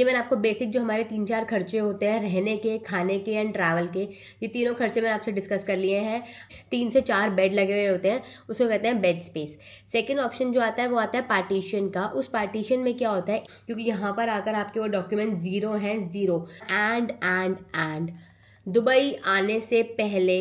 ये मैंने आपको बेसिक जो हमारे 3-4 खर्चे होते हैं रहने के, खाने के एंड ट्रैवल के, ये तीनों खर्चे मैंने आपसे डिस्कस कर लिए हैं। 3 से 4 बेड लगे हुए होते हैं, उसको कहते हैं बेड स्पेस। सेकंड ऑप्शन जो आता है वो आता है पार्टीशन का। उस पार्टीशन में क्या होता है, क्योंकि यहाँ पर आकर आपके वो डॉक्यूमेंट जीरो हैं, जीरो एंड दुबई आने से पहले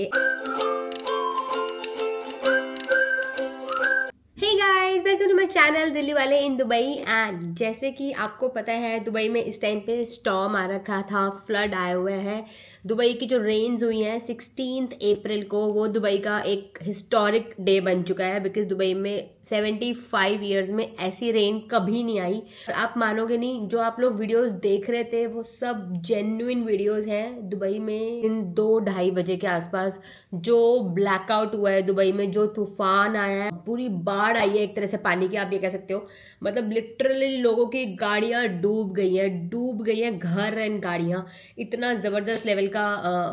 hey guys, welcome to my channel Delhi वाले इन दुबई। एंड जैसे कि आपको पता है दुबई में इस टाइम पे स्टॉर्म आ रखा था, फ्लड आए हुए हैं। दुबई की जो रेन्स हुई हैं 16 अप्रैल को, वो दुबई का एक हिस्टोरिक डे बन चुका है, बिकॉज दुबई में 75 ईयर्स में ऐसी रेन कभी नहीं आई। और आप मानोगे नहीं, जो आप लोग वीडियोस देख रहे थे वो सब जेन्युइन वीडियोस हैं। दुबई में इन 2-2:30 बजे के आसपास जो ब्लैकआउट हुआ है दुबई में, जो तूफान आया है, पूरी बाढ़ आई है एक तरह से पानी की, आप ये कह सकते हो। मतलब लिटरली लोगों की गाड़ियां डूब गई हैं, घर एंड गाड़ियां। इतना जबरदस्त लेवल का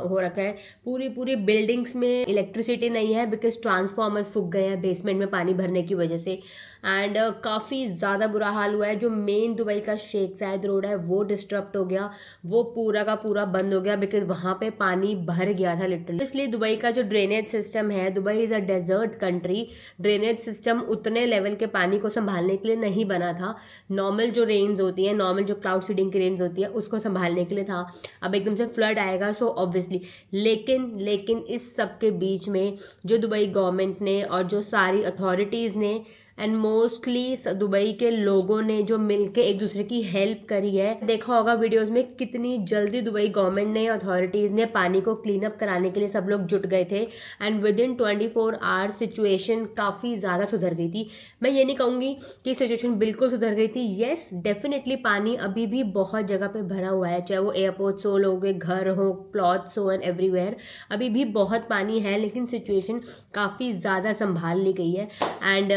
हो रखा है। पूरी बिल्डिंग्स में इलेक्ट्रिसिटी नहीं है, बिकॉज ट्रांसफॉर्मर्स फूक गए हैं बेसमेंट में पानी भरने की वजह से। एंड काफ़ी ज़्यादा बुरा हाल हुआ है। जो मेन दुबई का शेख जायद रोड है वो डिस्टर्ब हो गया, वो पूरा का पूरा बंद हो गया, बिकॉज वहाँ पे पानी भर गया था लिटरली। इसलिए दुबई का जो ड्रेनेज सिस्टम है, Dubai is a desert country, drainage system उतने लेवल के पानी को संभालने के लिए नहीं बना था। नॉर्मल जो रेन्स होती है, नॉर्मल जो क्लाउड सीडिंग की रेन्स होती है, उसको संभालने के लिए था। अब एकदम से फ्लड आएगा, सो ऑब्वियसली। लेकिन इस सब के बीच में जो दुबई गवर्नमेंट ने और जो सारी अथॉरिटीज़ ने एंड मोस्टली दुबई के लोगों ने जो मिलके एक दूसरे की हेल्प करी है, देखा होगा वीडियोस में कितनी जल्दी दुबई गवर्नमेंट ने, अथॉरिटीज ने पानी को क्लीन अप कराने के लिए सब लोग जुट गए थे। And with in 24 hours situation काफ़ी ज़्यादा सुधर गई थी। मैं ये नहीं कहूँगी कि सिचुएशन बिल्कुल सुधर गई थी। येस, डेफिनेटली पानी अभी भी बहुत जगह पे भरा हुआ है, चाहे वो एयरपोर्ट्स हो, लोगों के घर हो, प्लॉट्स हो एंड एवरीवेयर अभी भी बहुत पानी है, लेकिन सिचुएशन काफ़ी ज़्यादा संभाल ली गई है। एंड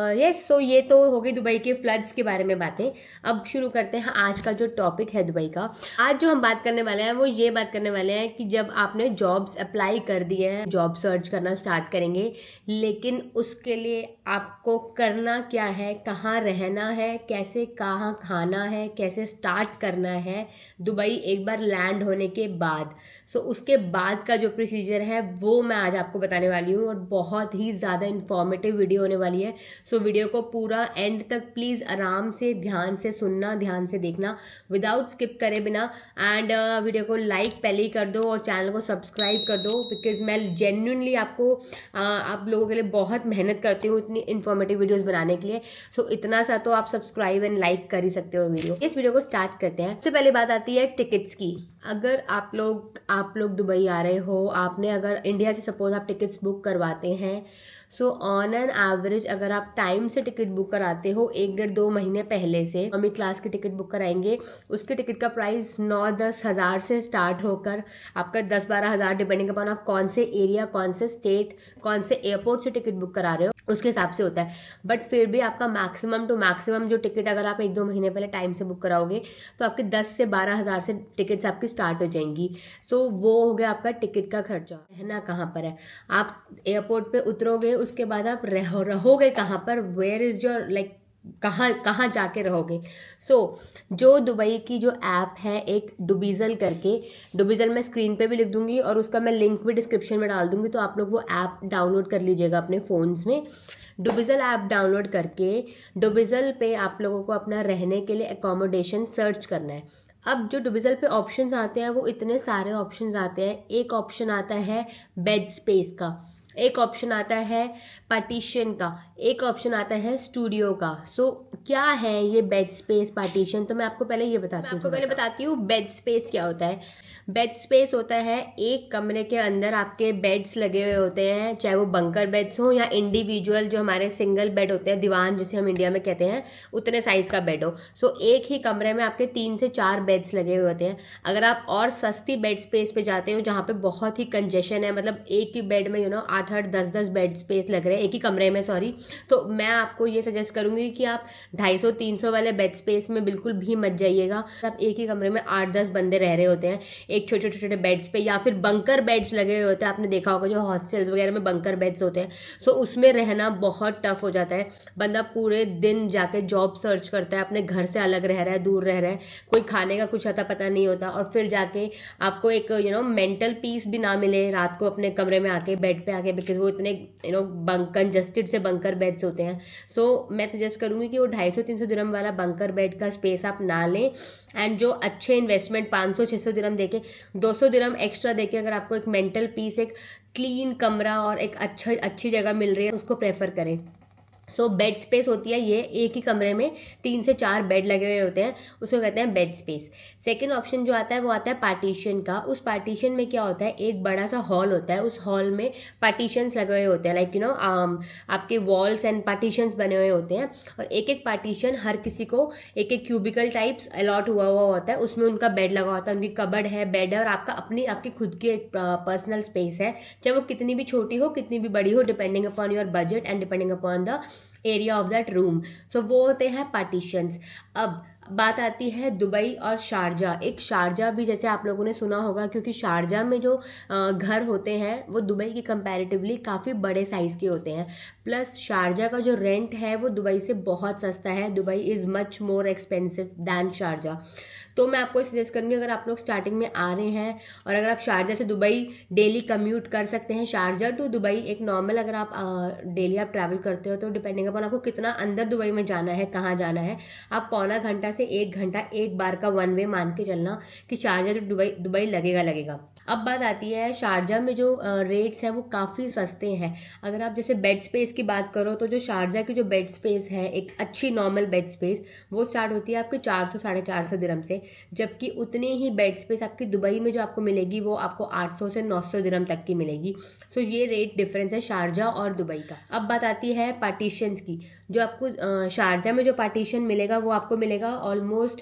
यस, सो ये तो हो गई दुबई के फ्लड्स के बारे में बातें। अब शुरू करते हैं आज का जो टॉपिक है दुबई का। आज जो हम बात करने वाले हैं वो ये बात करने वाले हैं कि जब आपने जॉब्स अप्लाई कर दिए हैं, जॉब सर्च करना स्टार्ट करेंगे, लेकिन उसके लिए आपको करना क्या है, कहाँ रहना है, कैसे कहाँ खाना है, कैसे स्टार्ट करना है दुबई एक बार लैंड होने के बाद। सो उसके बाद का जो प्रोसीजर है वो मैं आज आपको बताने वाली हूँ, और बहुत ही ज़्यादा इन्फॉर्मेटिव वीडियो होने वाली है। सो वीडियो को पूरा एंड तक प्लीज़ आराम से ध्यान से सुनना, ध्यान से देखना, विदाउट स्किप करे बिना। एंड वीडियो को लाइक पहले ही कर दो और चैनल को सब्सक्राइब कर दो, बिकॉज मैं जेन्युइनली आपको आप लोगों के लिए बहुत मेहनत करती हूँ इतनी इन्फॉर्मेटिव वीडियोस बनाने के लिए। सो इतना सा तो आप सब्सक्राइब एंड लाइक कर ही सकते हो वीडियो। इस वीडियो को स्टार्ट करते हैं। सबसे पहले बात आती है टिकट्स की। अगर आप लोग दुबई आ रहे हो, आपने अगर इंडिया से सपोज आप टिकट्स बुक करवाते हैं, सो ऑन एन एवरेज अगर आप टाइम से टिकट बुक कराते हो 1-1.5-2 महीने पहले से, इकोनॉमी क्लास की टिकट बुक कराएंगे, उसके टिकट का प्राइस 9-10 हज़ार से स्टार्ट होकर आपका 10-12 हज़ार, डिपेंडिंग अपॉन आप कौन से एरिया, कौन से स्टेट, कौन से एयरपोर्ट से टिकट बुक करा रहे हो, उसके हिसाब से होता है। बट फिर भी आपका मैक्सिमम टू मैक्सिमम जो टिकट अगर आप 1-2 महीने पहले टाइम से बुक कराओगे तो आपके 10 से 12 हज़ार से टिकट्स आपकी स्टार्ट हो जाएंगी। सो वो हो गया आपका टिकट का खर्चा। रहना कहाँ पर है, आप एयरपोर्ट पे उतरोगे, उसके बाद आप रहोगे कहाँ पर, वेयर इज योर लाइक, कहाँ जाके रहोगे। सो जो दुबई की जो ऐप है एक डुबिज़ल करके, डुबिज़ल मैं स्क्रीन पे भी लिख दूंगी और उसका मैं लिंक भी डिस्क्रिप्शन में डाल दूंगी, तो आप लोग वो ऐप डाउनलोड कर लीजिएगा अपने फ़ोन्स में। डुबिज़ल ऐप डाउनलोड करके डुबिज़ल पे आप लोगों को अपना रहने के लिए एकोमोडेशन सर्च करना है। अब जो डुबिज़ल पे ऑप्शंस आते हैं वो इतने सारे ऑप्शंस आते हैं। एक ऑप्शन आता है बेड स्पेस का, एक ऑप्शन आता है पार्टीशन का, एक ऑप्शन आता है स्टूडियो का। सो क्या है ये बेड स्पेस, पार्टीशन, तो मैं आपको पहले ये बताती हूँ बेड स्पेस क्या होता है। बेड स्पेस होता है एक कमरे के अंदर आपके बेड्स लगे हुए होते हैं, चाहे वो बंकर बेड्स हो या इंडिविजुअल जो हमारे सिंगल बेड होते हैं, दीवान जिसे हम इंडिया में कहते हैं, उतने साइज का बेड हो। सो एक ही कमरे में आपके 3 से 4 बेड्स लगे हुए होते हैं। अगर आप और सस्ती बेड स्पेस पे जाते हो जहाँ पे बहुत ही कंजेशन है, मतलब एक ही बेड में 8-8, 10-10 बेड स्पेस लग रहे हैं एक ही कमरे में, सॉरी, तो मैं आपको ये सजेस्ट करूंगी कि आप 250-300 वाले बेड स्पेस में बिल्कुल भी मत जाइएगा। आप एक ही कमरे में 8-10 बंदे रह रहे होते हैं, एक छोटे छोटे बेड्स पे, या फिर बंकर बेड्स लगे हुए होते हैं, आपने देखा होगा जो हॉस्टल्स वगैरह में बंकर बेड्स होते हैं। सो उसमें रहना बहुत टफ हो जाता है। बंदा पूरे दिन जाके जॉब सर्च करता है, अपने घर से अलग रह रहा है, दूर रह रहा है, कोई खाने का कुछ अता पता नहीं होता, और फिर जाके आपको एक मेंटल पीस भी ना मिले रात को अपने कमरे में आके, बेड पे आके, बिकॉज वो इतने कंजस्टेड से बंकर बेड्स होते हैं। सो मैं सजेस्ट करूंगी कि वो 250-300 दिरहम वाला बंकर बेड का स्पेस आप ना लें, एंड जो अच्छे इन्वेस्टमेंट 500-600 दिरहम देके, 200 दिरहम एक्स्ट्रा देके अगर आपको एक मेंटल पीस, एक क्लीन कमरा और एक अच्छी जगह मिल रही है, उसको प्रेफर करें। सो बेड स्पेस होती है ये, एक ही कमरे में 3 से 4 बेड लगे हुए होते हैं, उसको कहते हैं बेड स्पेस। सेकेंड ऑप्शन जो आता है वो आता है पार्टीशन का। उस पार्टीशन में क्या होता है, एक बड़ा सा हॉल होता है, उस हॉल में पार्टीशंस लगे हुए होते हैं, लाइक आपके वॉल्स एंड पार्टीशंस बने हुए होते हैं, और एक एक पार्टीशन हर किसी को एक एक क्यूबिकल टाइप्स अलॉट हुआ होता है, उसमें उनका बेड लगा होता है, उनकी कबर्ड है, बेड है, और आपकी खुद की एक पर्सनल स्पेस है, चाहे वो कितनी भी छोटी हो कितनी भी बड़ी हो, depending upon your budget and depending upon the area of that room. So वो होते हैं पार्टीशंस। अब बात आती है दुबई और शारजा। एक शारजा भी जैसे आप लोगों ने सुना होगा, क्योंकि शारजा में जो घर होते हैं वो दुबई के कंपैरेटिवली काफ़ी बड़े साइज़ के होते हैं, प्लस शारजा का जो रेंट है वो दुबई से बहुत सस्ता है। Dubai is much more expensive than Sharjah. तो मैं आपको सजेस्ट करूँगी, अगर आप लोग स्टार्टिंग में आ रहे हैं और अगर आप शारजा से दुबई डेली कम्यूट कर सकते हैं, शारजा टू दुबई एक नॉर्मल, अगर आप डेली आप ट्रैवल करते हो, तो डिपेंडिंग अपॉन आपको कितना अंदर दुबई में जाना है, कहाँ जाना है, आप पौना घंटा से 1 घंटा एक बार का वन वे मान के चलना कि शारजा टू दुबई लगेगा। अब बात आती है शारजा में जो रेट्स हैं वो काफ़ी सस्ते हैं। अगर आप जैसे बेड स्पेस की बात करो, तो जो शारजा की जो बेड स्पेस है, एक अच्छी नॉर्मल बेड स्पेस, वो स्टार्ट होती है आपके 400-450 दिरहम से, जबकि उतनी ही बेड स्पेस आपकी दुबई में जो आपको मिलेगी वो आपको 800 से 900 दिरहम तक की मिलेगी। सो ये रेट डिफरेंस है शारजा और दुबई का। अब बात आती है पार्टीशंस की। जो आपको शारजा में जो पार्टीशन मिलेगा वो आपको मिलेगा ऑलमोस्ट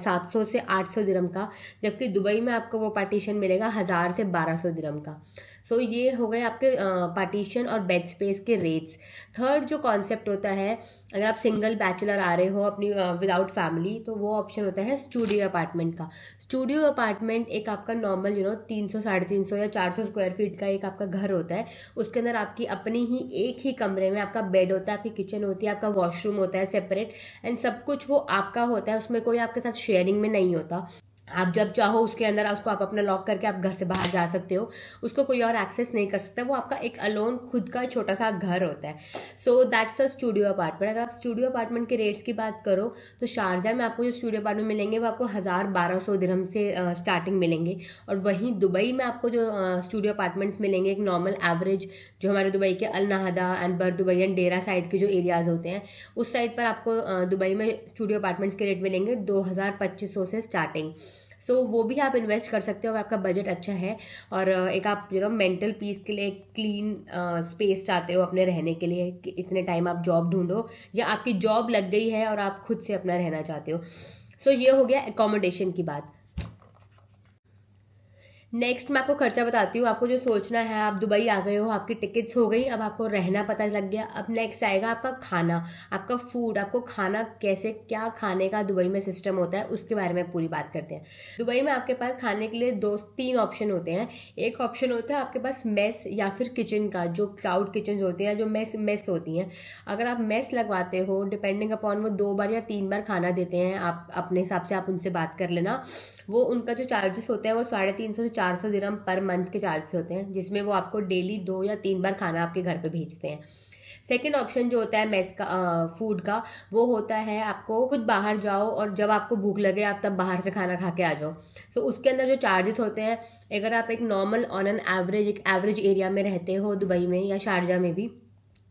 700 से 800 दिरहम का, जबकि दुबई में आपको वो पार्टीशन मिलेगा 1000 से 1200 दिरहम का। सो ये हो गए आपके पार्टीशन और बेड स्पेस के रेट्स। थर्ड जो कॉन्सेप्ट होता है, अगर आप सिंगल बैचलर आ रहे हो अपनी विदाउट फैमिली, तो वो ऑप्शन होता है स्टूडियो अपार्टमेंट का। स्टूडियो अपार्टमेंट एक आपका नॉर्मल 300, 350 या 400 स्क्वायर फीट का एक आपका घर होता है। उसके अंदर आपकी अपनी ही एक ही कमरे में आपका बेड होता है, आपकी किचन होती है, आपका वॉशरूम होता है सेपरेट, एंड सब कुछ वो आपका होता है, उसमें कोई आपके साथ शेयरिंग में नहीं होता। आप जब चाहो उसके अंदर उसको आप अपना लॉक करके आप घर से बाहर जा सकते हो, उसको कोई और एक्सेस नहीं कर सकता, वो आपका एक अलोन खुद का छोटा सा घर होता है। So that's a studio apartment. अगर आप स्टूडियो अपार्टमेंट के रेट्स की बात करो, तो शारजा में आपको जो स्टूडियो अपार्टमेंट मिलेंगे वो आपको 1000-1200 दिरहम से स्टार्टिंग मिलेंगे, और वहीं दुबई में आपको जो स्टूडियो अपार्टमेंट्स मिलेंगे, एक नॉर्मल एवरेज जो हमारे दुबई के अल नहदा एंड बर दुबई एंड डेरा साइड के जो एरियाज होते हैं, उस साइड पर आपको दुबई में स्टूडियो अपार्टमेंट्स के रेट मिलेंगे 2000-2500 से स्टार्टिंग। सो वो भी आप इन्वेस्ट कर सकते हो अगर आपका बजट अच्छा है, और एक आप मेंटल पीस के लिए क्लीन स्पेस चाहते हो अपने रहने के लिए, कि इतने टाइम आप जॉब ढूंढो या आपकी जॉब लग गई है और आप खुद से अपना रहना चाहते हो। सो ये हो गया एकोमोडेशन की बात। नेक्स्ट मैं आपको खर्चा बताती हूँ। आपको जो सोचना है, आप दुबई आ गए हो, आपकी टिकट्स हो गई, अब आपको रहना पता लग गया। अब नेक्स्ट आएगा आपका खाना, आपका फूड, आपको खाना कैसे, क्या खाने का दुबई में सिस्टम होता है, उसके बारे में पूरी बात करते हैं। दुबई में आपके पास खाने के लिए 2-3 ऑप्शन होते हैं। एक ऑप्शन होता है आपके पास मेस या फिर किचन का, जो क्लाउड किचन होते हैं, जो मेस होती हैं। अगर आप मेस लगवाते हो, डिपेंडिंग अपॉन वो 2 बार या 3 बार खाना देते हैं, आप अपने हिसाब से आप उनसे बात कर लेना। वो उनका जो चार्जेस होते हैं वो 350 से 400 दिरहम पर मंथ के चार्जेस होते हैं, जिसमें वो आपको डेली 2 या 3 बार खाना आपके घर पे भेजते हैं। सेकेंड ऑप्शन जो होता है मेस का फूड का, वो होता है आपको खुद बाहर जाओ और जब आपको भूख लगे आप तब बाहर से खाना खा के आ जाओ। तो उसके अंदर जो चार्जेस होते हैं, अगर आप एक नॉर्मल ऑन एन एवरेज एक एवरेज एरिया में रहते हो दुबई में या शारजा में भी,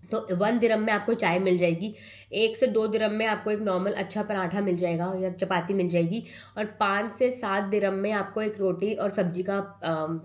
तो 1 दिरहम में आपको चाय मिल जाएगी, 1 से 2 दिरहम में आपको एक नॉर्मल अच्छा पराठा मिल जाएगा या चपाती मिल जाएगी, और 5 से 7 दिरहम में आपको एक रोटी और सब्जी का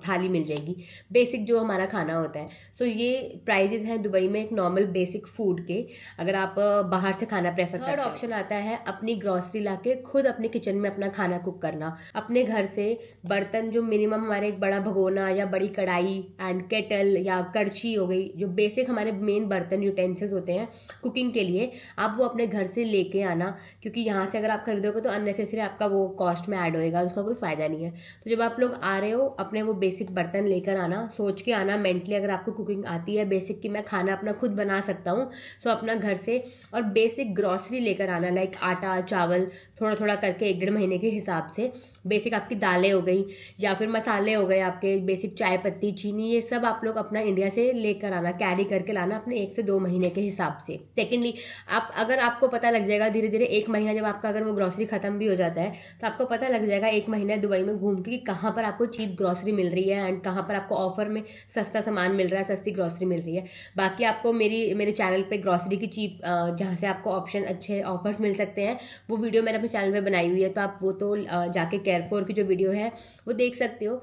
थाली मिल जाएगी, बेसिक जो हमारा खाना होता है। सो ये प्राइजेस हैं दुबई में एक नॉर्मल बेसिक फूड के, अगर आप बाहर से खाना प्रेफर करते हैं। थर्ड ऑप्शन आता है अपनी ग्रॉसरी लाके खुद अपने किचन में अपना खाना कुक करना। अपने घर से बर्तन जो मिनिमम हमारे एक बड़ा भगोना या बड़ी कढ़ाई एंड केटल या कड़छी हो गई, जो बेसिक हमारे मेन बर्तन बर्तन यूटेंसिल्स होते हैं कुकिंग के लिए, आप वो अपने घर से लेके आना, क्योंकि यहाँ से अगर आप खरीदोगे तो अननेसेसरी आपका वो कॉस्ट में ऐड होएगा, उसका कोई फ़ायदा नहीं है। तो जब आप लोग आ रहे हो अपने वो बेसिक बर्तन लेकर आना, सोच के आना मेंटली, अगर आपको कुकिंग आती है बेसिक कि मैं खाना अपना खुद बना सकता हूँ, सो अपना घर से और बेसिक ग्रॉसरी लेकर आना, लाइक आटा चावल थोड़ा थोड़ा करके 1-1.5 महीने के हिसाब से। बेसिक आपकी दालें हो गई या फिर मसाले हो गए आपके, बेसिक चाय पत्ती चीनी, ये सब आप लोग अपना इंडिया से लेकर आना, कैरी करके लाना अपने 1 से 2 महीने के हिसाब से। सेकेंडली, आप अगर आपको पता लग जाएगा धीरे धीरे 1 महीना जब आपका अगर वो ग्रॉसरी खत्म भी हो जाता है तो आपको पता लग जाएगा 1 महीना दुबई में घूम के कि कहाँ पर आपको चीप ग्रॉसरी मिल रही है एंड कहाँ पर आपको ऑफर में सस्ता सामान मिल रहा है, सस्ती ग्रॉसरी मिल रही है। बाकी आपको मेरे चैनल पे ग्रॉसरी की चीप जहाँ से आपको ऑप्शन अच्छे ऑफर्स मिल सकते हैं वो वीडियो मैंने अपने चैनल पे बनाई हुई है, तो आप वो तो जाके केयरफॉर की जो वीडियो है वो देख सकते हो।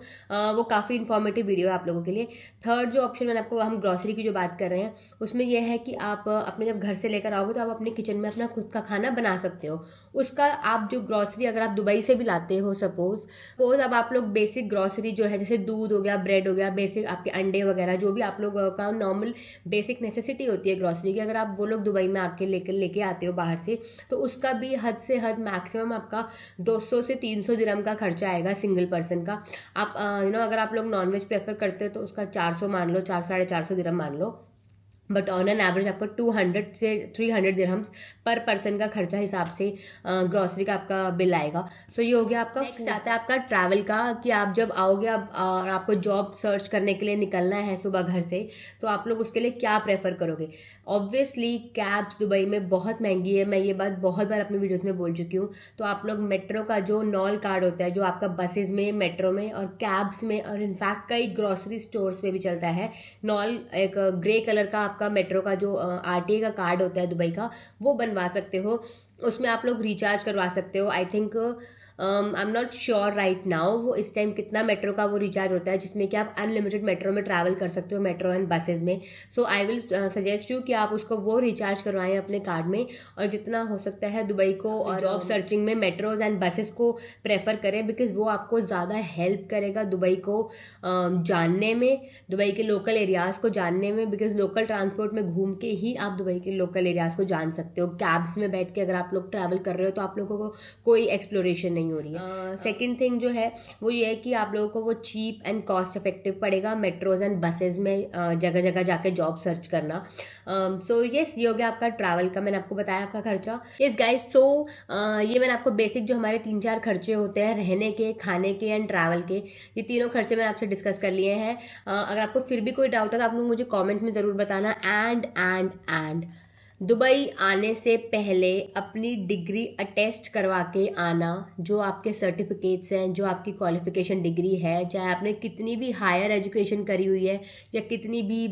वो काफ़ी इन्फॉर्मेटिव वीडियो है आप लोगों के लिए। थर्ड जो ऑप्शन मैंने आपको, हम ग्रॉसरी की जो बात कर रहे हैं उसमें यह है कि आप अपने जब घर से लेकर आओगे तो आप अपने किचन में अपना खुद का खाना बना सकते हो। उसका आप जो ग्रॉसरी अगर आप दुबई से भी लाते हो, सपोज अब आप लोग बेसिक ग्रॉसरी जो है जैसे दूध हो गया, ब्रेड हो गया, बेसिक आपके अंडे वगैरह जो भी आप लोग का नॉर्मल बेसिक नेसेसिटी होती है ग्रॉसरी की, अगर आप वो लोग दुबई में आके लेके आते हो बाहर से, तो उसका भी हद से हद मैक्सिमम आपका 200 से 300 दिरहम का खर्चा आएगा सिंगल पर्सन का। आप अगर आप लोग नॉनवेज प्रेफर करते हो तो उसका 400 मान लो, 400-450 दिरहम मान लो, बट ऑन एन एवरेज आपको 200 से 300 दिरहम्स पर पर्सन का खर्चा हिसाब से ग्रॉसरी का आपका बिल आएगा। सो ये हो गया आपका। नेक्स्ट आता है आपका ट्रैवल का, कि आप जब आओगे और आपको जॉब सर्च करने के लिए निकलना है सुबह घर से, तो आप लोग उसके लिए क्या प्रेफर करोगे। ऑब्वियसली कैब्स दुबई में बहुत महंगी है, मैं ये बात बहुत बार अपनी वीडियोस में बोल चुकी हूँ। तो आप लोग मेट्रो का जो नॉल कार्ड होता है जो आपका बसेस में, मेट्रो में और कैब्स में और इनफैक्ट कई ग्रॉसरी स्टोर्स में भी चलता है, नॉल एक ग्रे कलर का आपका मेट्रो का जो आरटीए का कार्ड होता है दुबई का, वो बनवा सकते हो। उसमें आप लोग रिचार्ज करवा सकते हो। I think I am not sure right now वो इस टाइम कितना मेट्रो का वो रिचार्ज होता है, जिसमें कि आप अनलिमिटेड मेट्रो में ट्रैवल कर सकते हो, मेट्रो एंड बसेज में। सो आई विल सजेस्ट यू कि आप उसको वो रिचार्ज करवाएं अपने कार्ड में, और जितना हो सकता है दुबई को और जॉब सर्चिंग में मेट्रोज एंड बसेस को प्रेफर करें, बिकॉज वो आपको ज़्यादा हेल्प करेगा दुबई को जानने में, दुबई के लोकल एरियाज़ को जानने में, बिकॉज लोकल ट्रांसपोर्ट में घूम के ही आप दुबई के लोकल एरियाज़ को जान सकते हो। कैब्स में बैठ के अगर आप लोग ट्रैवल कर रहे हो तो आप लोगों को कोई एक्सप्लोरेशन नहीं हो रही है। सेकेंड थिंग जो है वो ये है कि आप लोगों को वो चीप एंड कॉस्ट इफेक्टिव पड़ेगा मेट्रोज एंड बसेज में जगह जगह जाके जॉब सर्च करना। सो यस, ये हो गया आपका ट्रैवल का, मैंने आपको बताया आपका खर्चा। यस गाइस, सो ये मैंने आपको बेसिक जो हमारे 3-4 खर्चे होते हैं रहने के, खाने के एंड ट्रैवल के, ये तीनों खर्चे मैंने आपसे डिस्कस कर लिए हैं। अगर आपको फिर भी कोई डाउट है तो आप लोग मुझे कमेंट में ज़रूर बताना। एंड दुबई आने से पहले अपनी डिग्री अटेस्ट करवा के आना, जो आपके सर्टिफिकेट्स हैं, जो आपकी क्वालिफिकेशन डिग्री है, चाहे आपने कितनी भी हायर एजुकेशन करी हुई है या कितनी भी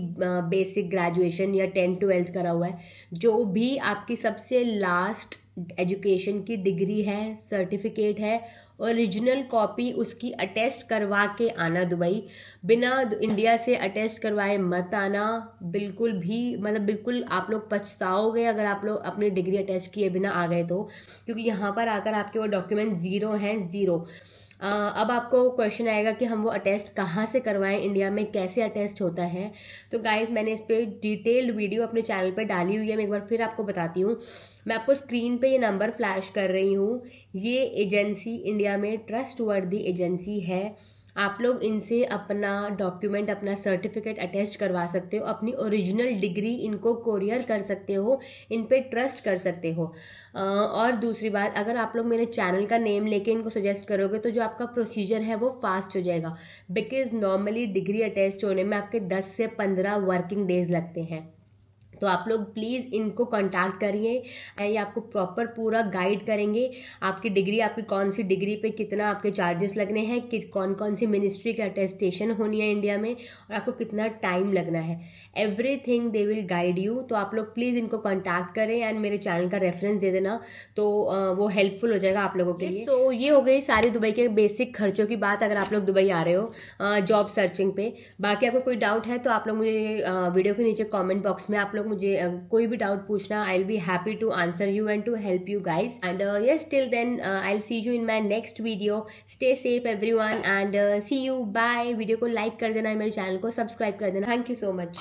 बेसिक ग्रेजुएशन या 10th-12th करा हुआ है, जो भी आपकी सबसे लास्ट एजुकेशन की डिग्री है, सर्टिफिकेट है, ओरिजिनल कॉपी उसकी अटेस्ट करवा के आना दुबई। बिना इंडिया से अटेस्ट करवाए मत आना, बिल्कुल भी, मतलब बिल्कुल आप लोग पछताओगे अगर आप लोग अपनी डिग्री अटेस्ट किए बिना आ गए तो, क्योंकि यहाँ पर आकर आपके वो डॉक्यूमेंट ज़ीरो हैं, ज़ीरो। अब आपको क्वेश्चन आएगा कि हम वो अटेस्ट कहाँ से करवाएं, इंडिया में कैसे अटेस्ट होता है। तो गाइस, मैंने इस पर डिटेल्ड वीडियो अपने चैनल पे डाली हुई है, मैं एक बार फिर आपको बताती हूँ। मैं आपको स्क्रीन पे ये नंबर फ्लैश कर रही हूँ। ये एजेंसी इंडिया में ट्रस्टवर्दी एजेंसी है। आप लोग इनसे अपना डॉक्यूमेंट, अपना सर्टिफिकेट अटेस्ट करवा सकते हो, अपनी ओरिजिनल डिग्री इनको कोरियर कर सकते हो, इन पे ट्रस्ट कर सकते हो। और दूसरी बात, अगर आप लोग मेरे चैनल का नेम लेके इनको सजेस्ट करोगे तो जो आपका प्रोसीजर है वो फास्ट हो जाएगा, बिकॉज नॉर्मली डिग्री अटेस्ट होने में आपके 10 से 15 वर्किंग डेज लगते हैं। तो आप लोग प्लीज़ इनको कांटेक्ट करिए, ये आपको प्रॉपर पूरा गाइड करेंगे। आपकी डिग्री, आपकी कौन सी डिग्री पे कितना आपके चार्जेस लगने हैं, कि कौन कौन सी मिनिस्ट्री की अटेस्टेशन होनी है इंडिया में, और आपको कितना टाइम लगना है, everything they will guide you. तो आप लोग प्लीज़ इनको कांटेक्ट करें एंड मेरे चैनल का रेफरेंस दे देना, तो वो हेल्पफुल हो जाएगा आप लोगों के लिए। सो ये हो गई सारी दुबई के बेसिक खर्चों की बात, अगर आप लोग दुबई आ रहे हो जॉब सर्चिंग पे। बाकी आपको कोई डाउट है तो आप लोग मुझे वीडियो के नीचे कॉमेंट बॉक्स में आप लोग मुझे कोई भी डाउट पूछना, I will be happy to answer you and to help you guys. And yes, till then I will see you in my next video. Stay safe everyone and see you, bye. Video को like कर देना, मेरे channel को subscribe कर देना। Thank you so much.